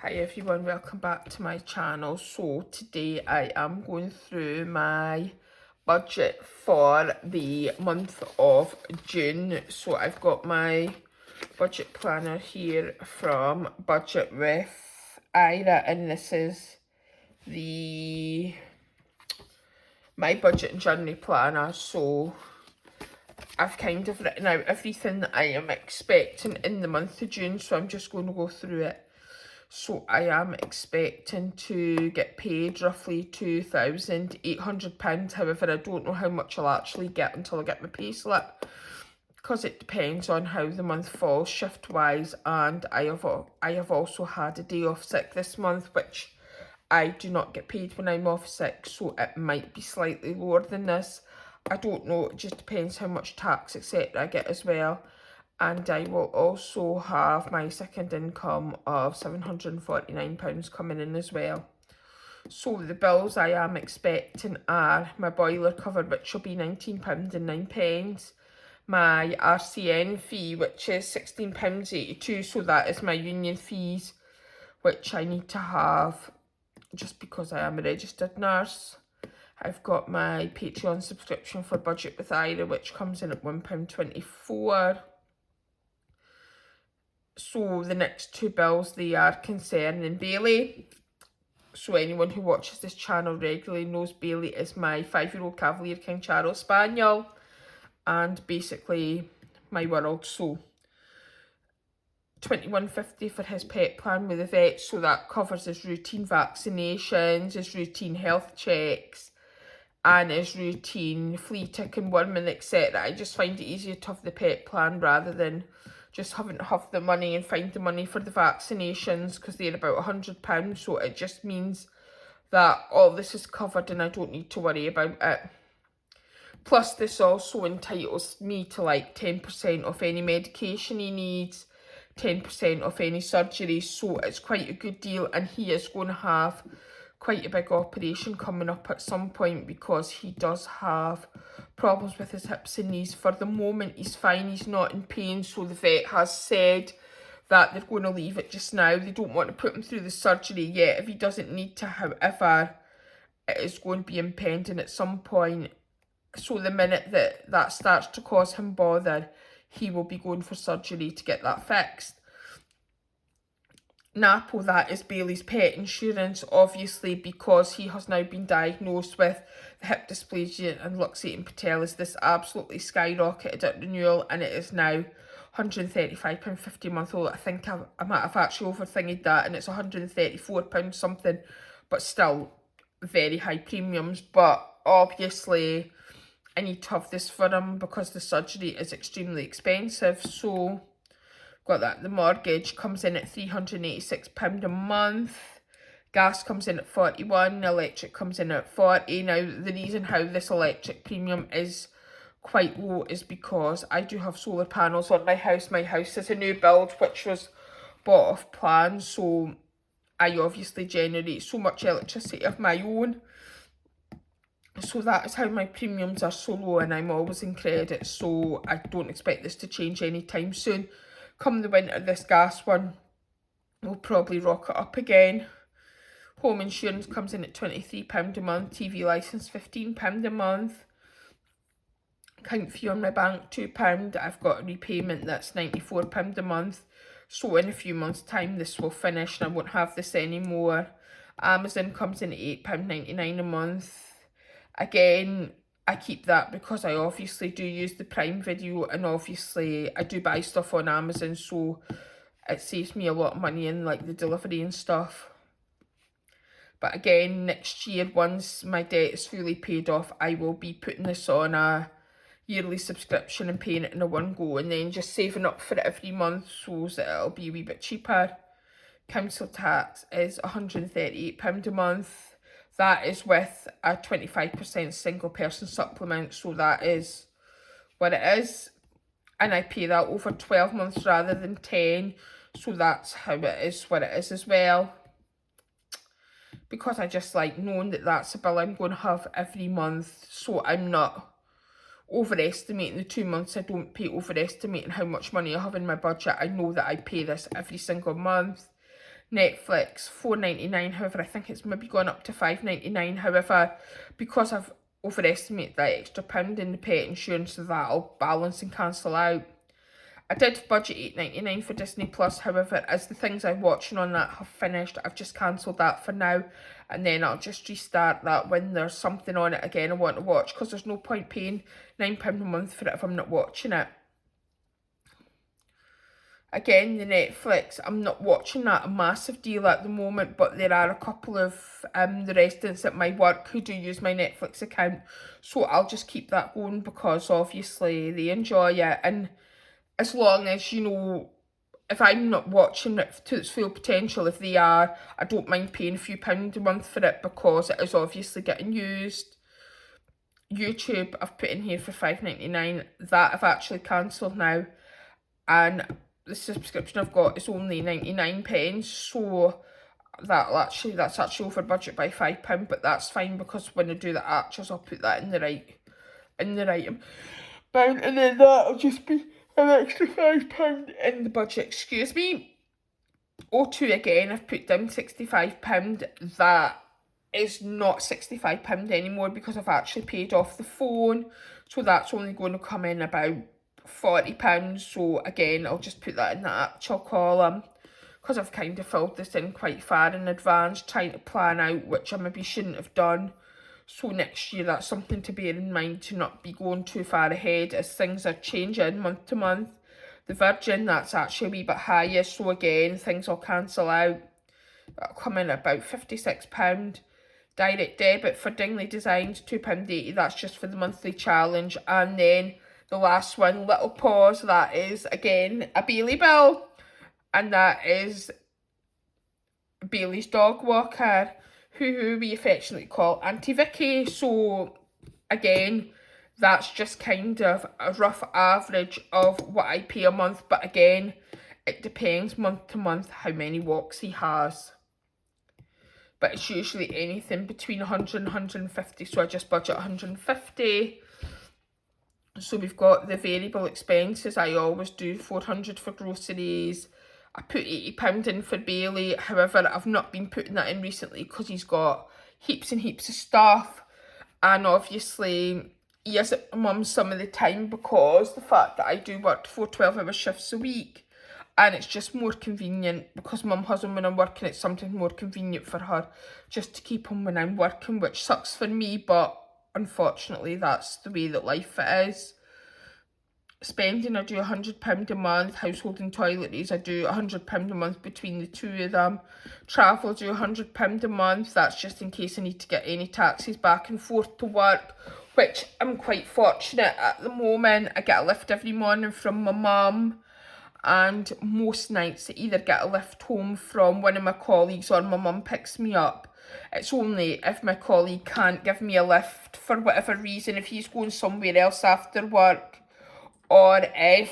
Hi everyone, welcome back to my channel. So today I am going through my budget for the month of June. So I've got my budget planner here from Budget with Ira, and this is my budget and journey planner. So I've kind of written out everything that I am expecting in the month of June, so I'm just going to go through it. So I am expecting to get paid roughly £2,800. However, I don't know how much I'll actually get until I get my pay slip, because it depends on how the month falls shift wise, and I have also had a day off sick this month, which I do not get paid when I'm off sick, so it might be slightly lower than this. I don't know, it just depends how much tax etc. I get as well. And I will also have my second income of £749 coming in as well. So the bills I am expecting are my boiler cover, which will be £19.09. My RCN fee, which is £16.82, so that is my union fees, which I need to have just because I am a registered nurse. I've got my Patreon subscription for Budget with Ira, which comes in at £1.24. So the next two bills, they are concerning Bailey. So anyone who watches this channel regularly knows Bailey is my 5-year-old Cavalier King Charles Spaniel, and basically my world. So £21.50 for his pet plan with the vet, so that covers his routine vaccinations, his routine health checks, and his routine flea, tick and worming, etc. I just find it easier to have the pet plan rather than just having to have the money and find the money for the vaccinations, because they're about £100, so it just means that all this is covered and I don't need to worry about it. Plus this also entitles me to like 10% off any medication he needs, 10% off any surgery, so it's quite a good deal. And he is going to have quite a big operation coming up at some point, because he does have problems with his hips and knees. For the moment he's fine, he's not in pain, so the vet has said that they're going to leave it just now. They don't want to put him through the surgery yet if he doesn't need to. However, it is going to be impending at some point, so the minute that starts to cause him bother, he will be going for surgery to get that fixed. Napo, that is Bailey's pet insurance, obviously, because he has now been diagnosed with the hip dysplasia and luxating patelis. This absolutely skyrocketed at renewal, and it is now £135.50 a month. I think I might have actually overthingied that, and it's £134 something, but still very high premiums. But obviously I need to have this for him because the surgery is extremely expensive. So got that. The mortgage comes in at £386 a month. Gas comes in at 41, electric comes in at 40. Now, the reason how this electric premium is quite low is because I do have solar panels on my house. My house is a new build, which was bought off plan, so I obviously generate so much electricity of my own. So that is how my premiums are so low, and I'm always in credit, so I don't expect this to change anytime soon. Come the winter, this gas one will probably rock it up again. Home insurance comes in at £23 a month. TV licence £15 a month. Account fee on my bank £2. I've got a repayment that's £94 a month. So in a few months' time this will finish and I won't have this anymore. Amazon comes in at £8.99 a month. Again, I keep that because I obviously do use the Prime Video, and obviously I do buy stuff on Amazon, so it saves me a lot of money in like the delivery and stuff. But again, next year, once my debt is fully paid off, I will be putting this on a yearly subscription and paying it in a one go, and then just saving up for it every month so that it'll be a wee bit cheaper. Council tax is £138 a month. That is with a 25% single person supplement, so that is what it is. And I pay that over 12 months rather than 10, so that's how it is what it is as well. Because I just like knowing that that's a bill I'm going to have every month, so I'm not overestimating the 2 months I don't pay, overestimating how much money I have in my budget. I know that I pay this every single month. Netflix $4.99. However, I think it's maybe gone up to $5.99. However, because I've overestimated that extra pound in the pet insurance, so that'll balance and cancel out. I did budget $8.99 for Disney Plus. However, as the things I'm watching on that have finished, I've just cancelled that for now, and then I'll just restart that when there's something on it again I want to watch, because there's no point paying £9 a month for it if I'm not watching it. Again, the Netflix, I'm not watching that a massive deal at the moment, but there are a couple of the residents at my work who do use my Netflix account, so I'll just keep that going because obviously they enjoy it. And as long as, you know, if I'm not watching it to its full potential, if they are, I don't mind paying a few pounds a month for it because it is obviously getting used. YouTube, I've put in here for $5.99. That I've actually cancelled now, and the subscription I've got is only 99 pence, so that's actually over budget by £5, but that's fine because when I do the actuals, I'll put that in the right amount, and then that'll just be an extra £5 in the budget. Excuse me. O2 again, I've put down £65. That is not £65 anymore because I've actually paid off the phone, so that's only going to come in about £40. So again, I'll just put that in the actual column because I've kind of filled this in quite far in advance, trying to plan out, which I maybe shouldn't have done. So next year, that's something to bear in mind, to not be going too far ahead as things are changing month to month. The Virgin, that's actually a wee bit higher, so again, things will cancel out. That'll come in at about £56. Direct debit for Dingley Designs, £2.80, that's just for the monthly challenge. And then the last one, Little Paws, that is again a Bailey bill, and that is Bailey's dog walker, who we affectionately call Auntie Vicky. So again, that's just kind of a rough average of what I pay a month, but again, it depends month to month how many walks he has. But it's usually anything between 100 and 150, so I just budget 150. So we've got the variable expenses. I always do 400 for groceries. I put £80 in for Bailey. However, I've not been putting that in recently because he's got heaps and heaps of stuff. And obviously, he is at mum's some of the time because the fact that I do work 4 12-hour shifts a week. And it's just more convenient because mum has him when I'm working. It's something more convenient for her just to keep him when I'm working, which sucks for me, but unfortunately that's the way that life is. Spending, I do £100 a month. Household and toiletries, I do £100 a month between the two of them. Travel, I do £100 a month. That's just in case I need to get any taxis back and forth to work, which I'm quite fortunate at the moment. I get a lift every morning from my mum, and most nights I either get a lift home from one of my colleagues or my mum picks me up. It's only if my colleague can't give me a lift for whatever reason, if he's going somewhere else after work, or if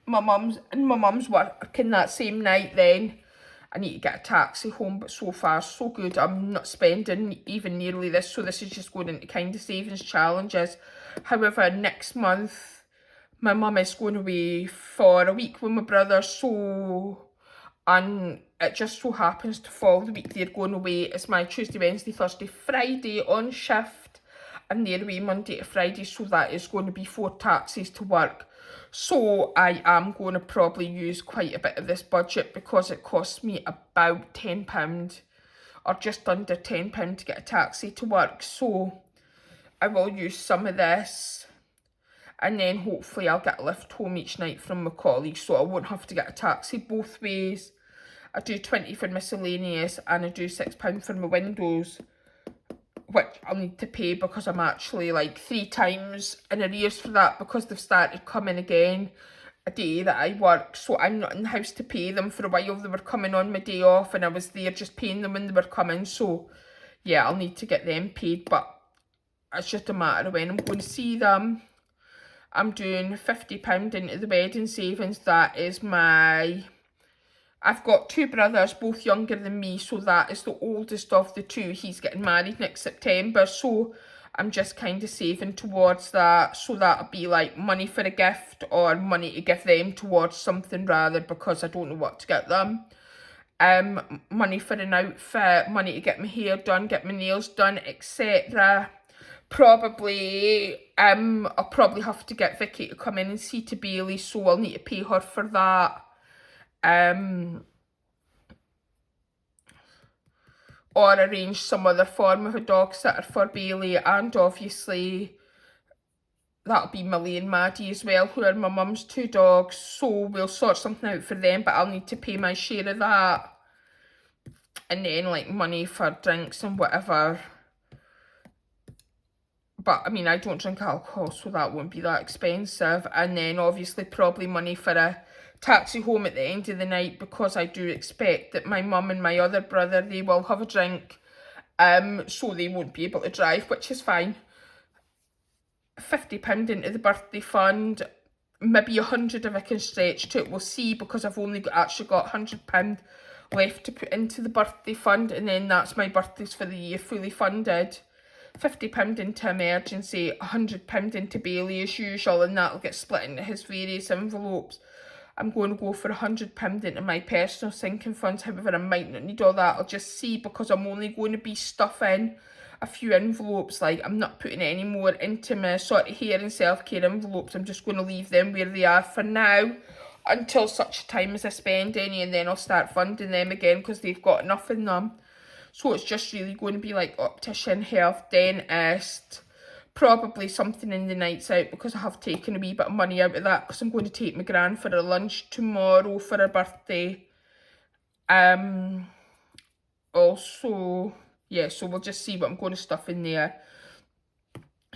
my mum's working that same night, then I need to get a taxi home. But so far so good. I'm not spending even nearly this, so this is just going into kind of savings challenges. However, next month my mum is going away for a week with my brother, and it just so happens to fall the week they're going away. It's my Tuesday, Wednesday, Thursday, Friday on shift, and they're away Monday to Friday, so that is going to be 4 taxis to work. So I am going to probably use quite a bit of this budget because it costs me about £10 or just under £10 to get a taxi to work. So I will use some of this, and then hopefully I'll get a lift home each night from my colleagues, so I won't have to get a taxi both ways. I do £20 for miscellaneous, and I do £6 for my windows, which I'll need to pay because I'm actually like 3 times in arrears for that because they've started coming again a day that I work. So I'm not in the house to pay them. For a while they were coming on my day off and I was there just paying them when they were coming. So yeah, I'll need to get them paid, but it's just a matter of when I'm going to see them. I'm doing £50 into the wedding savings. That is I've got 2 brothers, both younger than me, so that is the oldest of the 2. He's getting married next September, so I'm just kind of saving towards that. So that'll be like money for a gift or money to give them towards something rather, because I don't know what to get them. money for an outfit, money to get my hair done, get my nails done, etc. Probably, I'll probably have to get Vicky to come in and see to Bailey, so I'll need to pay her for that. Or arrange some other form of a dog sitter for Bailey, and obviously that'll be Millie and Maddie as well, who are my mum's 2 dogs, so we'll sort something out for them, but I'll need to pay my share of that. And then, like, money for drinks and whatever. But, I mean, I don't drink alcohol, so that won't be that expensive. And then, obviously, probably money for a taxi home at the end of the night, because I do expect that my mum and my other brother, they will have a drink. So they won't be able to drive, which is fine. £50 into the birthday fund, maybe 100 if I can stretch to it, we'll see, because I've only actually got £100 left to put into the birthday fund, and then that's my birthdays for the year fully funded. £50 into emergency, £100 into Bailey as usual, and that'll get split into his various envelopes. I'm going to go for £100 into my personal sinking funds. However, I might not need all that. I'll just see, because I'm only going to be stuffing a few envelopes. Like, I'm not putting any more into my sort of hair and self-care envelopes. I'm just going to leave them where they are for now, until such time as I spend any, and then I'll start funding them again, because they've got enough in them. So it's just really going to be like optician, health, dentist, probably something in the nights out, because I have taken a wee bit of money out of that, because I'm going to take my gran for a lunch tomorrow for her birthday. Also, yeah, so we'll just see what I'm going to stuff in there.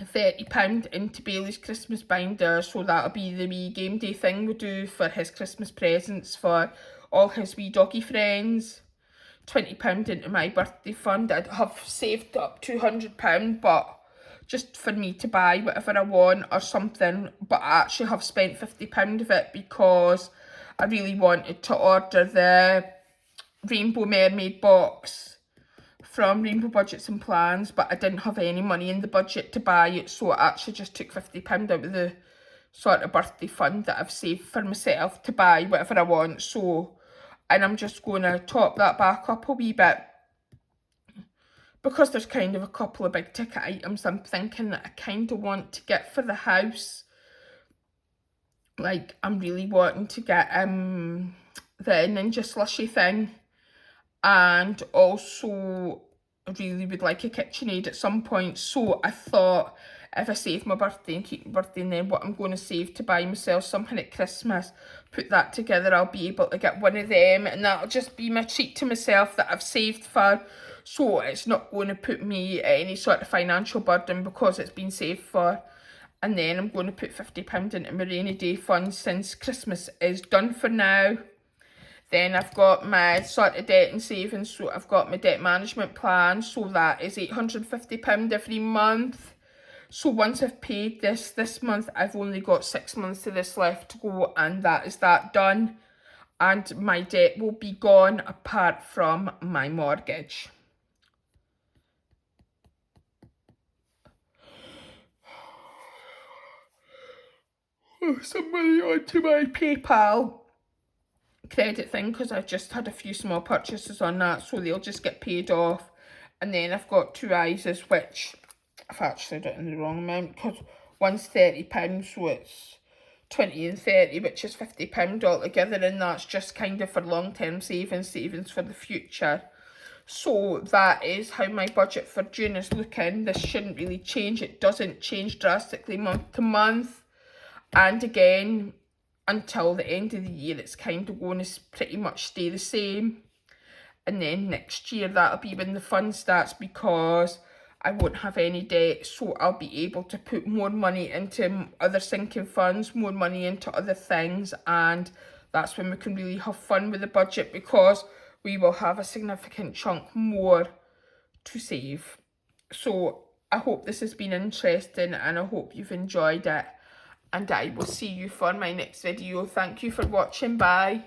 £30 into Bailey's Christmas binder, so that'll be the wee game day thing we do for his Christmas presents for all his wee doggy friends. £20 into my birthday fund. I'd have saved up £200, but just for me to buy whatever I want or something, but I actually have spent £50 of it, because I really wanted to order the Rainbow Mermaid box from Rainbow Budgets and Plans, but I didn't have any money in the budget to buy it, so I actually just took £50 out of the sort of birthday fund that I've saved for myself to buy whatever I want. So, and I'm just going to top that back up a wee bit, because there's kind of a couple of big ticket items I'm thinking that I kind of want to get for the house. Like, I'm really wanting to get the Ninja Slushy thing, and also I really would like a KitchenAid at some point. So I thought, if I save my birthday and keep my birthday, and then what I'm going to save to buy myself something at Christmas, put that together, I'll be able to get one of them, and that'll just be my treat to myself that I've saved for. So it's not going to put me at any sort of financial burden, because it's been saved for. And then I'm going to put £50 into my rainy day fund, since Christmas is done for now. Then I've got my sort of debt and savings, so I've got my debt management plan, so that is £850 every month. So once I've paid this month, I've only got 6 months of this left to go, and that is that done. And my debt will be gone, apart from my mortgage. Some money onto my PayPal credit thing, because I've just had a few small purchases on that, so they'll just get paid off. And then I've got 2 ISAs, which I've actually done the wrong amount, because one's £30, so it's 20 and 30, which is £50 altogether, and that's just kind of for long-term savings for the future. So that is how my budget for June is looking. This shouldn't really change. It doesn't change drastically month to month, and again, until the end of the year, it's kind of going to pretty much stay the same. And then next year, that'll be when the fun starts, because I won't have any debt, so I'll be able to put more money into other sinking funds, more money into other things, and that's when we can really have fun with the budget, because we will have a significant chunk more to save. So I hope this has been interesting, and I hope you've enjoyed it. And I will see you for my next video. Thank you for watching. Bye.